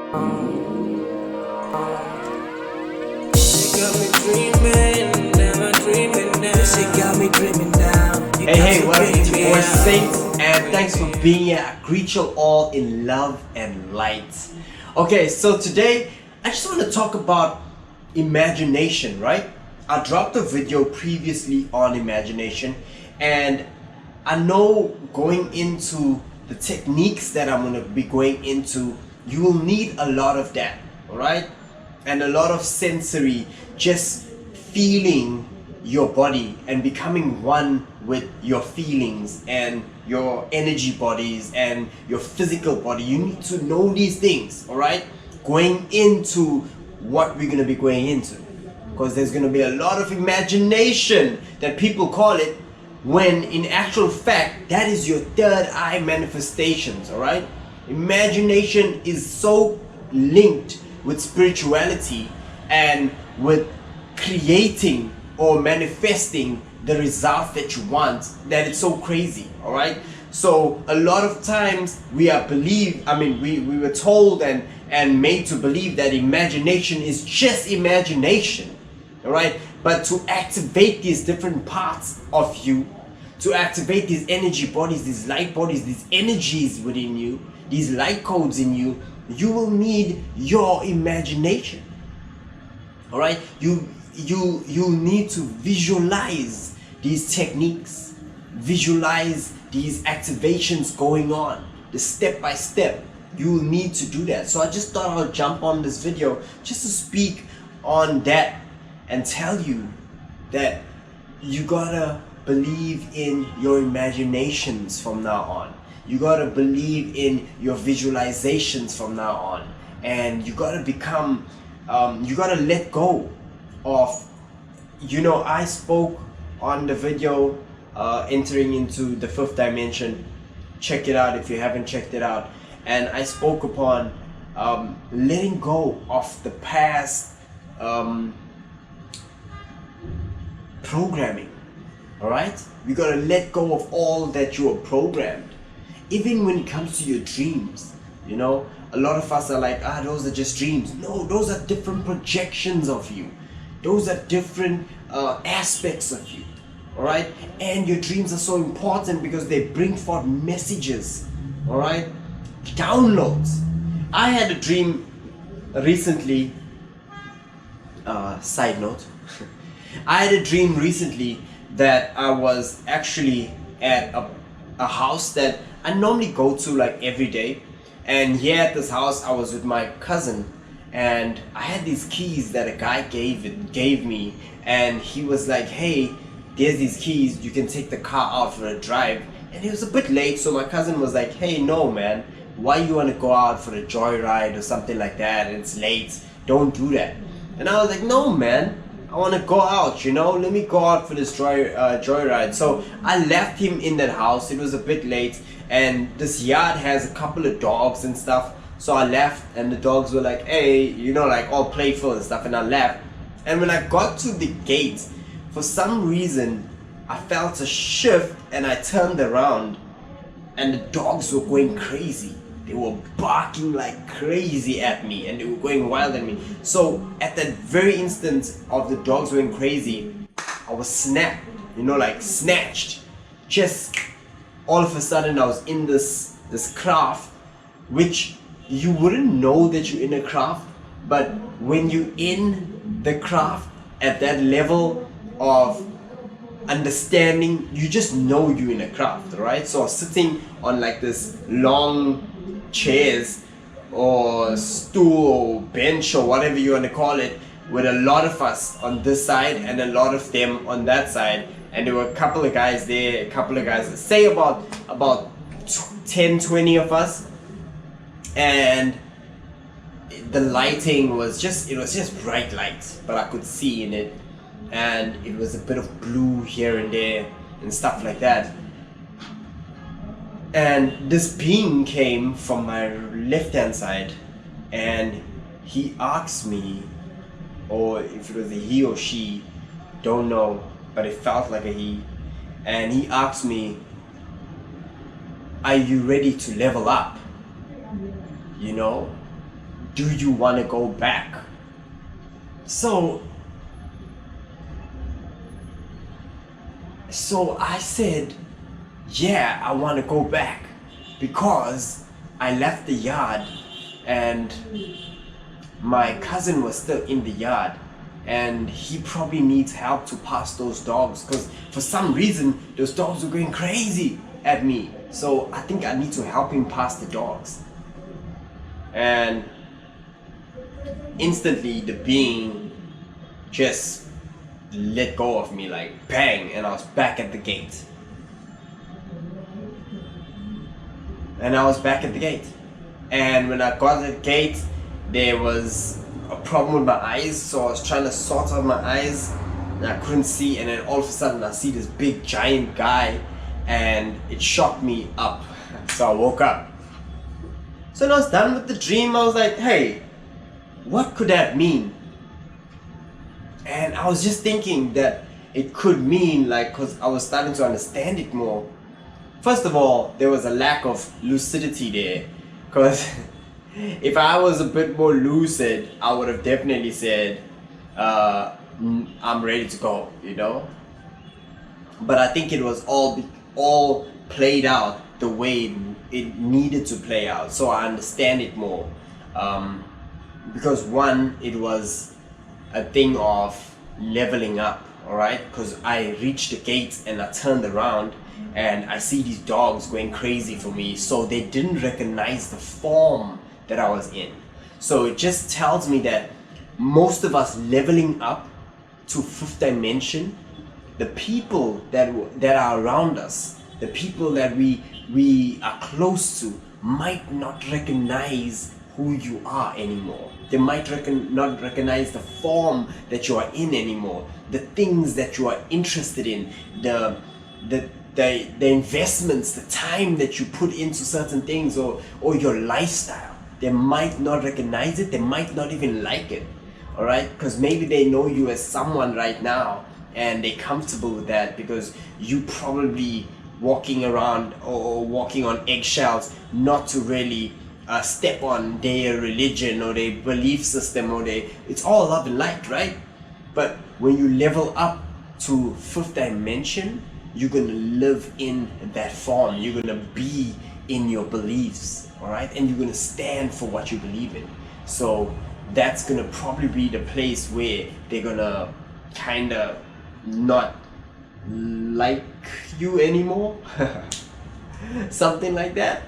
Hey, welcome to Four Saints, and thanks for being here. I greet you all in love and light. Okay, so today I just want to talk about imagination, right? I dropped a video previously on imagination, and I know going into the techniques that I'm going to be going into, you will need a lot of that, alright? And a lot of sensory, just feeling your body and becoming one with your feelings and your energy bodies and your physical body. You need to know these things, alright? Going into what we're going to be going into, because there's going to be a lot of imagination that people call it, when in actual fact that is your third eye manifestations. All right, imagination is so linked with spirituality and with creating or manifesting the result that you want, that it's so crazy. All right, so a lot of times we were told and made to believe that imagination is just imagination. All right, but to activate these different parts of you, to activate these energy bodies, these light bodies, these energies within you, these light codes in you, you will need your imagination. All right, you need to visualize these techniques, visualize these activations going on, the step by step. You will need to do that. So I just thought I'll jump on this video just to speak on that and tell you that you gotta believe in your imaginations from now on. You gotta believe in your visualizations from now on. And you gotta become, you gotta let go of, I spoke on the video entering into the fifth dimension. Check it out if you haven't checked it out. And I spoke upon letting go of the past programming. All right, you gotta let go of all that you are programmed. Even when it comes to your dreams, a lot of us are like, those are just dreams. No, those are different projections of you. Those are different aspects of you. All right, and your dreams are so important because they bring forth messages. All right, downloads. I had a dream recently. Side note. I had a dream recently that I was actually at a house that I normally go to like every day. And here at this house, I was with my cousin, and I had these keys that a guy gave me, and he was like, hey, there's these keys, you can take the car out for a drive. And it was a bit late, so my cousin was like, hey, no man, why you want to go out for a joyride or something like that? It's late, don't do that. And I was like, no man, I want to go out, let me go out for this joyride. So I left him in that house. It was a bit late, and this yard has a couple of dogs and stuff. So I left, and the dogs were like, hey, like all playful and stuff, and I left. And when I got to the gate, for some reason, I felt a shift, and I turned around, and the dogs were going crazy. They were barking like crazy at me, and they were going wild at me. So at that very instant of the dogs going crazy, I was snapped, like snatched. Just all of a sudden I was in this craft, which you wouldn't know that you're in a craft, but when you're in the craft at that level of understanding, you just know you're in a craft, right? So I was sitting on like this long chairs or stool or bench or whatever you want to call it, with a lot of us on this side and a lot of them on that side. And there were a couple of guys there, say about 10-20 of us. And the lighting was just bright light, but I could see in it, and it was a bit of blue here and there and stuff like that. And this being came from my left hand side, and he asked me, or if it was a he or she, don't know, but it felt like a he, and he asked me, are you ready to level up? do you want to go back? So I said, yeah, I want to go back, because I left the yard and my cousin was still in the yard, and he probably needs help to pass those dogs, because for some reason those dogs were going crazy at me. So I think I need to help him pass the dogs. And instantly the being just let go of me, like bang, and I was back at the gate. And when I got at the gate, there was a problem with my eyes, so I was trying to sort out my eyes and I couldn't see, and then all of a sudden I see this big giant guy, and it shocked me up. So I woke up. So when I was done with the dream, I was like, hey, what could that mean? And I was just thinking that it could mean, like, because I was starting to understand it more. First of all, there was a lack of lucidity there, because if I was a bit more lucid, I would have definitely said, I'm ready to go, you know? But I think it was all played out the way it needed to play out, so I understand it more. Because one, it was a thing of leveling up, alright? Because I reached the gate and I turned around and I see these dogs going crazy for me, so they didn't recognize the form that I was in. So it just tells me that most of us leveling up to 5th dimension, the people that are around us, the people that we are close to, might not recognize who you are anymore. They might not recognize the form that you are in anymore, the things that you are interested in, the investments, the time that you put into certain things, or your lifestyle. They might not recognize it, they might not even like it, alright? Because maybe they know you as someone right now and they're comfortable with that, because you probably walking around or walking on eggshells not to really step on their religion or their belief system, or it's all love and light, right? But when you level up to 5th dimension, you're gonna live in that form, you're gonna be in your beliefs, alright? And you're gonna stand for what you believe in. So that's gonna probably be the place where they're gonna kinda not like you anymore. Something like that.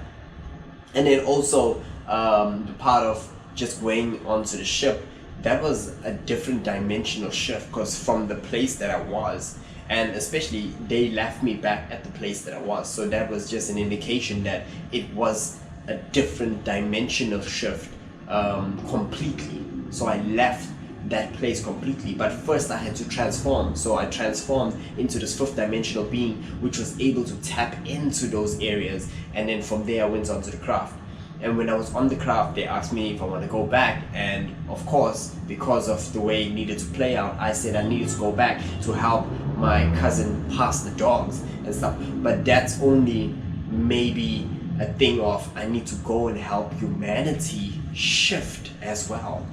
And then also the part of just going onto the ship, that was a different dimensional shift, because from the place that I was, and especially they left me back at the place that I was, so that was just an indication that it was a different dimensional shift completely. So I left that place completely, but first I had to transform. So I transformed into this 5th dimensional being, which was able to tap into those areas, and then from there I went on to the craft. And when I was on the craft, they asked me if I want to go back, and of course, because of the way it needed to play out, I said I needed to go back to help my cousin pass the dogs and stuff. But that's only maybe a thing of, I need to go and help humanity shift as well.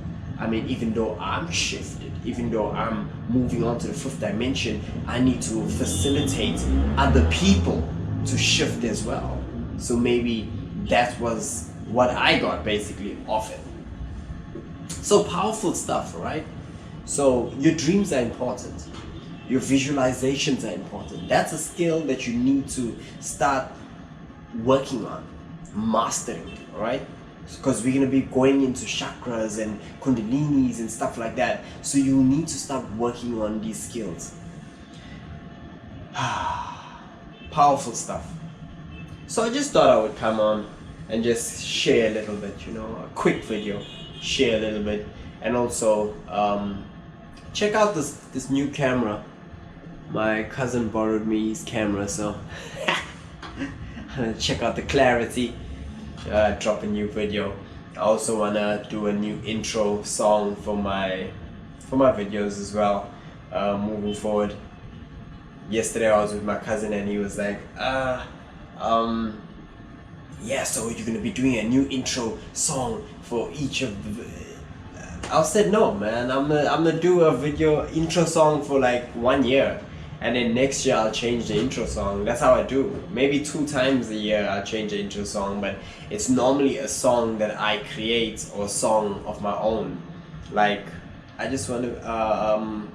I mean, even though I'm shifted, even though I'm moving on to the 5th dimension, I need to facilitate other people to shift as well. So maybe that was what I got basically off it. So powerful stuff, right? So your dreams are important. Your visualizations are important. That's a skill that you need to start working on, mastering, right? Because we're going to be going into chakras and kundalinis and stuff like that. So you need to start working on these skills. Powerful stuff. So I just thought I would come on and just share a little bit, you know, a quick video, share a little bit, and also check out this new camera. My cousin borrowed me his camera, so check out the clarity. Drop a new video. I also wanna do a new intro song for my videos as well, moving forward. Yesterday I was with my cousin and he was like, yeah, so you're gonna be doing a new intro song for each of the. I said no, man. I'm gonna do a video intro song for like 1 year, and then next year I'll change the intro song. That's how I do. Maybe 2 times a year I'll change the intro song, but it's normally a song that I create or a song of my own. Like I just want to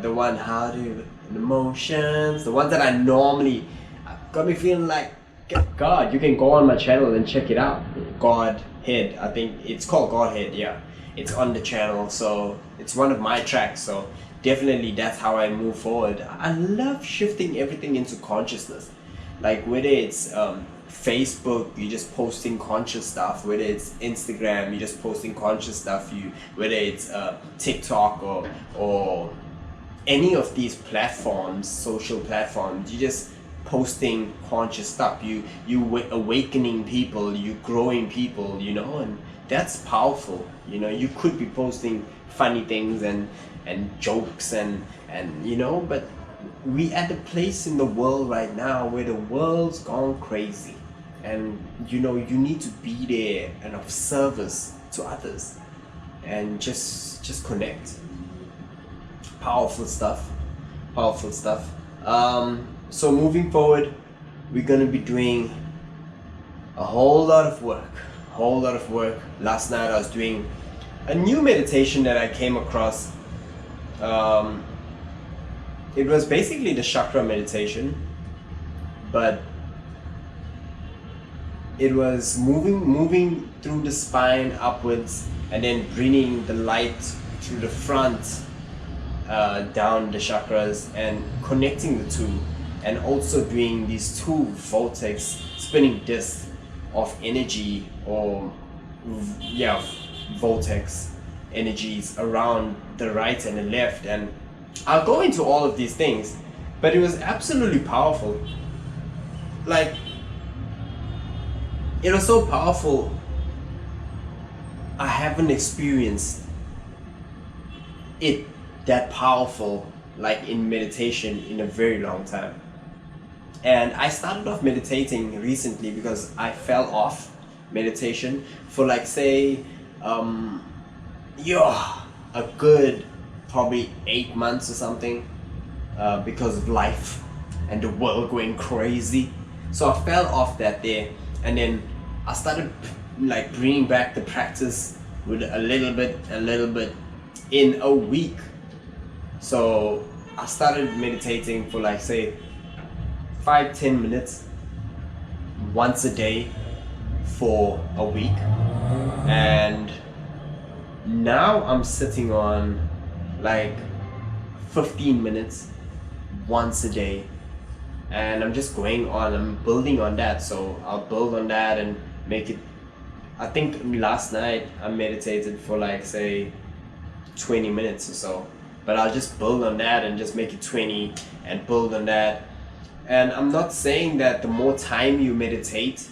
the one how do emotions, the one that I normally got me feeling like God. You can go on my channel and check it out. Godhead, I think it's called Godhead. Yeah, it's on the channel, so it's one of my tracks. So definitely that's how I move forward. I love shifting everything into consciousness, like whether it's Facebook, you're just posting conscious stuff. Whether it's Instagram, you're just posting conscious stuff. Whether it's TikTok or any of these platforms, social platforms, you just posting conscious stuff. You awakening people, you growing people, and that's powerful. You could be posting funny things and jokes and but we at a place in the world right now where the world's gone crazy, and you need to be there and of service to others and just connect. Powerful stuff. Powerful stuff. So moving forward, we're gonna be doing a whole lot of work. Last night I was doing a new meditation that I came across. It was basically the chakra meditation, but it was moving through the spine upwards and then bringing the light through the front, down the chakras and connecting the two, and also doing these two vortex spinning discs of energy, or vortex energies around the right and the left. And I'll go into all of these things, but it was absolutely powerful. Like, it was so powerful. I haven't experienced it that powerful, like in meditation, in a very long time. And I started off meditating recently because I fell off meditation for like say a good probably 8 months or something, because of life and the world going crazy. So I fell off that there, and then I started like bringing back the practice with a little bit in a week. So I started meditating for like say 5-10 minutes once a day for a week, and now I'm sitting on like 15 minutes once a day, and I'm just I'm building on that. So I'll build on that and make it. I think last night I meditated for like say 20 minutes or so, but I'll just build on that and just make it 20 and build on that. And I'm not saying that the more time you meditate,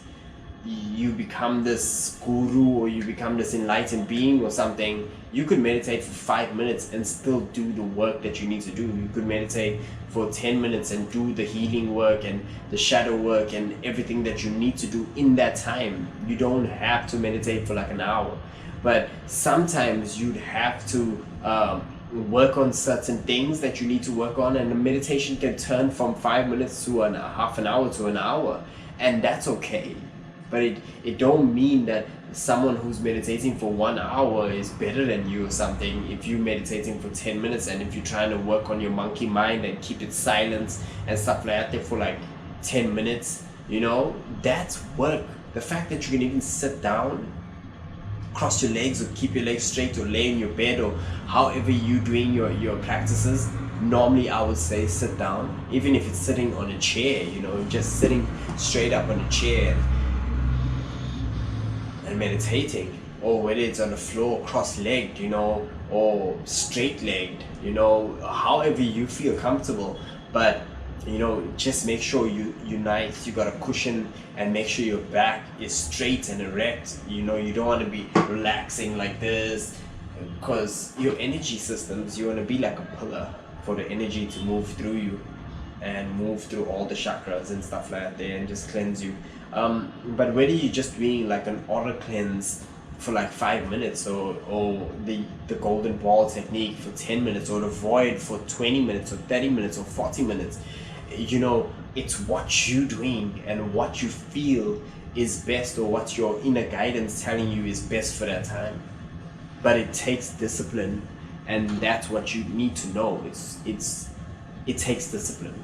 you become this guru or you become this enlightened being or something. You could meditate for 5 minutes and still do the work that you need to do. You could meditate for 10 minutes and do the healing work and the shadow work and everything that you need to do in that time. You don't have to meditate for like an hour, but sometimes you'd have to work on certain things that you need to work on, and the meditation can turn from 5 minutes to half an hour to an hour, and that's okay. But it don't mean that someone who's meditating for 1 hour is better than you or something. If you're meditating for 10 minutes and if you're trying to work on your monkey mind and keep it silent and stuff like that for like 10 minutes, that's work. The fact that you can even sit down, cross your legs or keep your legs straight or lay in your bed or however you doing your practices, normally I would say sit down. Even if it's sitting on a chair, just sitting straight up on a chair and meditating, or whether it's on the floor cross-legged, or straight-legged, however you feel comfortable. But just make sure you nice, you got a cushion, and make sure your back is straight and erect. You don't want to be relaxing like this, because your energy systems, you want to be like a pillar for the energy to move through you and move through all the chakras and stuff like that there and just cleanse you. But whether you're just doing like an aura cleanse for like 5 minutes, or the golden ball technique for 10 minutes, or the void for 20 minutes or 30 minutes or 40 minutes, you know, it's what you're doing and what you feel is best, or what your inner guidance telling you is best for that time. But it takes discipline, and that's what you need to know. It takes discipline.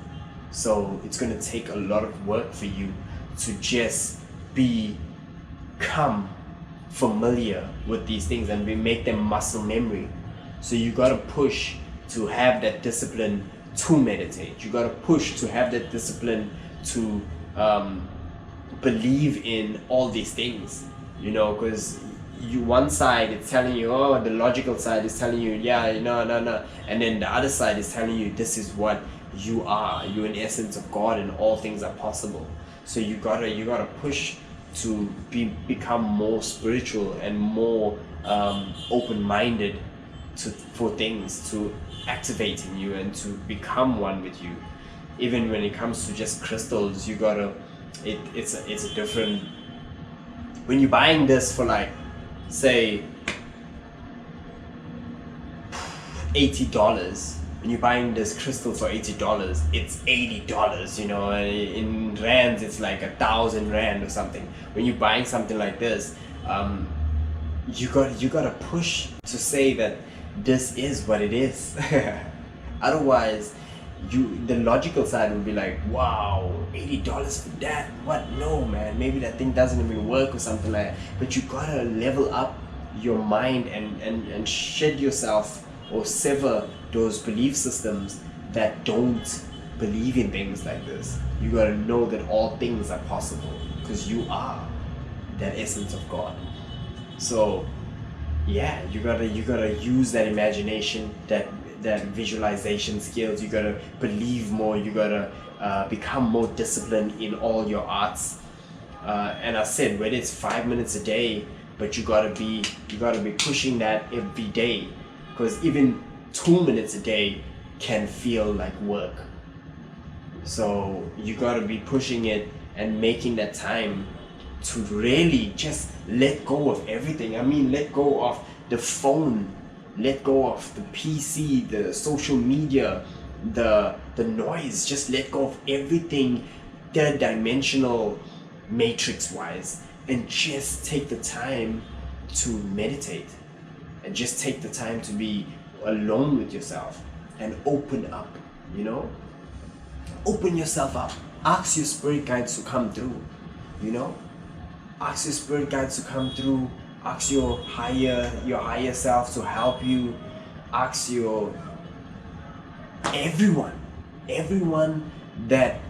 So it's going to take a lot of work for you to just become familiar with these things, and we make them muscle memory. So you got to push to have that discipline to meditate. You got to push to have that discipline to believe in all these things, you know, because one side is telling you, oh, the logical side is telling you, yeah, no, and then the other side is telling you, this is what you are. You're in essence of God, and all things are possible. So you gotta push to become more spiritual and more open-minded for things to activate in you and to become one with you. Even when it comes to just crystals, you gotta it's a different. When you're buying this for like, say, $80, when you're buying this crystal for $80, it's $80, you know, and in rands it's like 1,000 rand or something. When you're buying something like this, you gotta push to say that this is what it is. Otherwise, the logical side would be like, wow, $80 for that? What? No, man, maybe that thing doesn't even work or something like that. But you gotta level up your mind and shed yourself or sever those belief systems that don't believe in things like this. You gotta know that all things are possible, because you are that essence of God. So yeah, you gotta use that imagination, that visualization skills. You gotta believe more. You gotta become more disciplined in all your arts. And I said, whether it's 5 minutes a day, but you gotta be pushing that every day, because even 2 minutes a day can feel like work. So you gotta be pushing it and making that time to really just let go of everything. I mean, let go of the phone, let go of the PC, the social media, the noise. Just let go of everything third dimensional matrix wise, and just take the time to meditate, and just take the time to be alone with yourself and open up, you know? Open yourself up. Ask your spirit guides to come through, you know? Ask your spirit guides to come through. Ask your higher self to help you. Ask your everyone that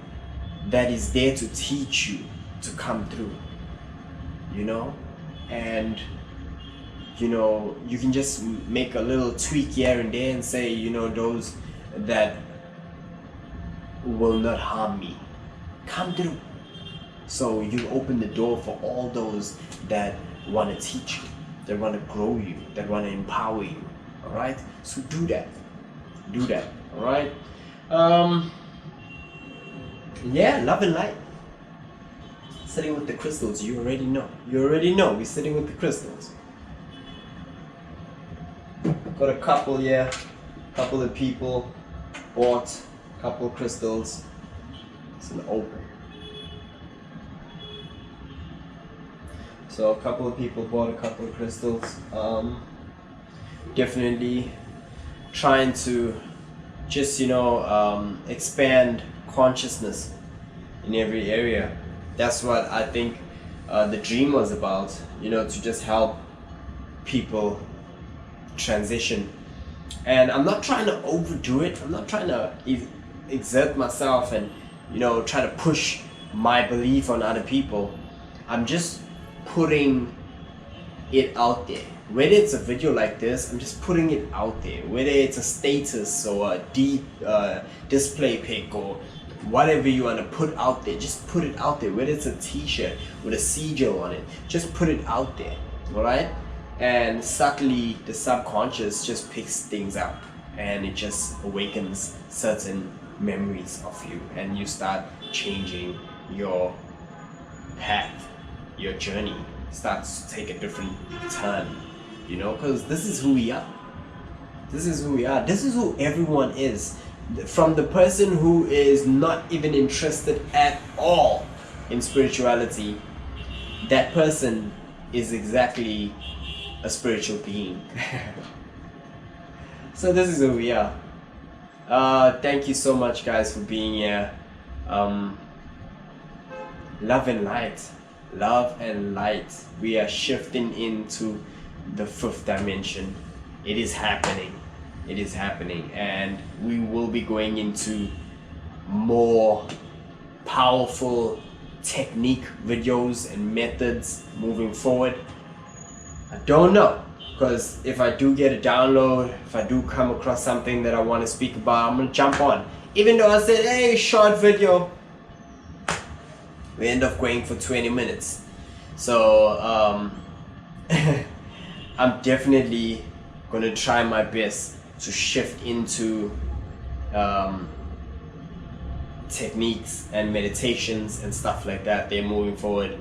is there to teach you to come through, you know? And you know, you can just make a little tweak here and there and say, you know, those that will not harm me, come through. So you open the door for all those that want to teach you, that want to grow you, that want to empower you. All right, so do that. All right. Yeah, love and light. Sitting with the crystals. You already know. We're sitting with the crystals. Got a couple here. Couple of people bought a couple of crystals. It's an open. So a couple of people bought a couple of crystals. Definitely trying to just, you know, expand consciousness in every area. That's what I think the dream was about, you know, to just help people transition. And I'm not trying to overdo it. I'm not trying to exert myself and, you know, try to push my belief on other people. I'm just putting it out there. Whether it's a video like this, I'm just putting it out there. Whether it's a status or a deep display pic or whatever you want to put out there, just put it out there. Whether it's a t-shirt with a sigil on it, just put it out there. Alright? And subtly the subconscious just picks things up, and it just awakens certain memories of you, and you start changing your path, your journey starts to take a different turn, you know, because this is who we are. This is who we are. This is who everyone is. From the person who is not even interested at all in spirituality, that person is exactly a spiritual being. So this is who we are. Thank you so much, guys, for being here. Love and light. Love and light. We are shifting into the fifth dimension. It is happening. It is happening. And we will be going into more powerful technique videos and methods moving forward. I don't know, because if I do get a download, if I do come across something that I want to speak about, I'm gonna jump on. Even though I said, hey, short video, we end up going for 20 minutes. So I'm definitely gonna try my best to shift into techniques and meditations and stuff like that. They're moving forward.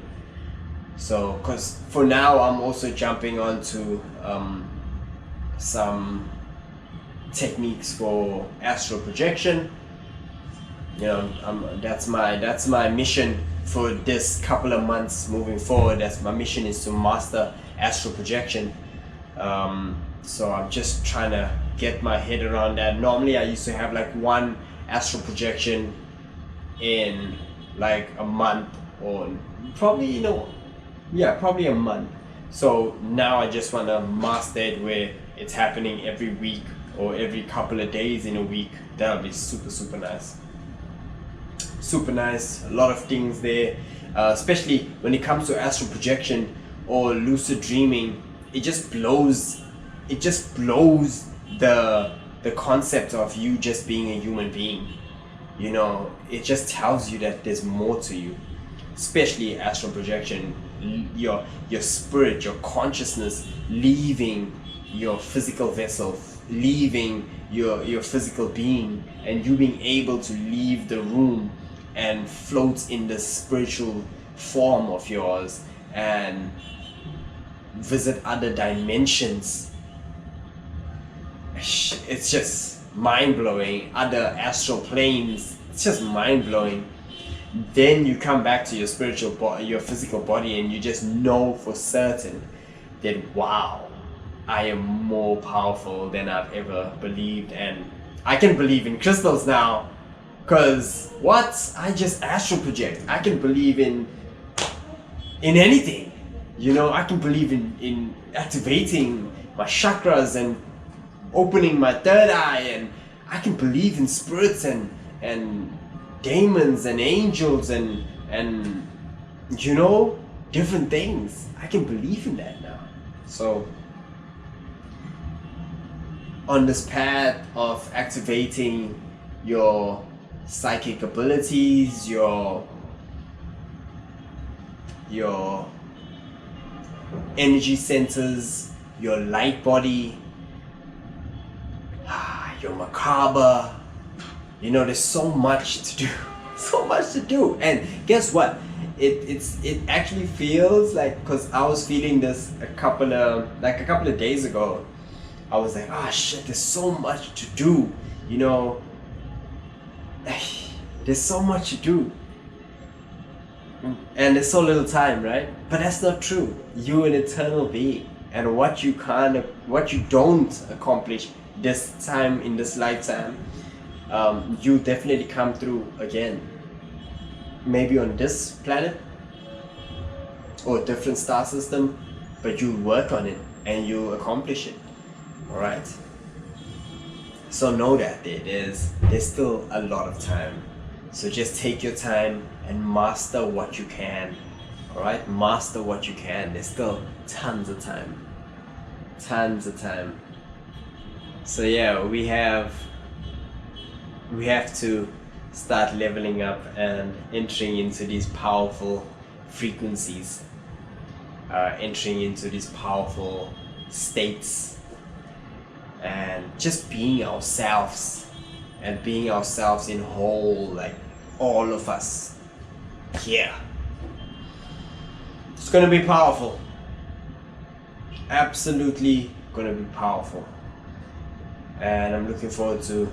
So, because for now I'm also jumping onto some techniques for astral projection. You know, that's my mission for this couple of months moving forward. That's my mission, is to master astral projection. So I'm just trying to get my head around that. Normally I used to have like one astral projection in like a month, or probably, you know, yeah, probably a month. So now I just want to master it where it's happening every week or every couple of days in a week. That'll be super nice. Super nice. A lot of things there, especially when it comes to astral projection or lucid dreaming. It just blows the concept of you just being a human being. You know, it just tells you that there's more to you, especially astral projection. Your spirit, your consciousness leaving your physical vessel, leaving your physical being, and you being able to leave the room and float in the spiritual form of yours and visit other dimensions. It's just mind-blowing. Other astral planes, it's just mind-blowing. Then you come back to your spiritual body, your physical body, and you just know for certain that, wow, I am more powerful than I've ever believed. And I can believe in crystals now, because what? I just astral project. I can believe in anything. You know, I can believe in activating my chakras and opening my third eye, and I can believe in spirits and demons and angels and you know, different things. I can believe in that now. So on this path of activating your psychic abilities, your energy centers, your light body, your macabre, you know, there's so much to do. So much to do. And guess what? It actually feels like, because I was feeling this a couple of days ago. I was like, ah, shit, there's so much to do, you know. There's so much to do, and there's so little time, right? But that's not true. You're an eternal being, and what you don't accomplish this time in this lifetime, you definitely come through again. Maybe on this planet or a different star system, but you work on it and you accomplish it. All right. So know that there's still a lot of time. So just take your time and master what you can. All right, master what you can. There's still tons of time. Tons of time. So yeah, we have to start leveling up and entering into these powerful frequencies, entering into these powerful states, and just being ourselves, and being ourselves in whole, like all of us here. gonna be powerful. Absolutely gonna be powerful. And I'm looking forward to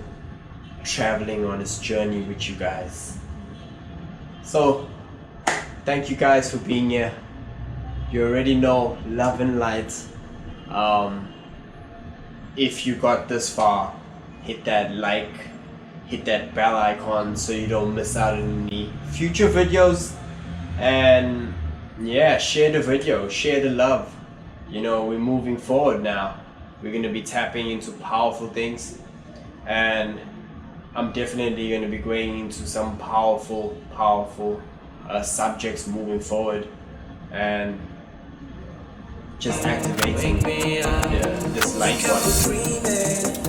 traveling on this journey with you guys. So, thank you guys for being here. You already know love and light. If you got this far, hit that like, hit that bell icon so you don't miss out on any future videos. And yeah, share the video, share the love. You know, we're moving forward now. We're gonna be tapping into powerful things, and I'm definitely gonna be going into some powerful subjects moving forward, and just activating this light button.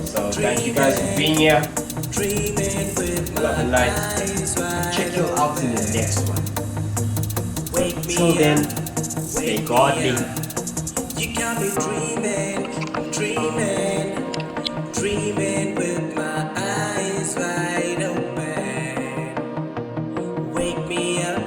So thank you guys for being here. Love and light. Check you out in the next one. Till then, stay godly. You got me dreaming with my eyes wide open. Wake me up.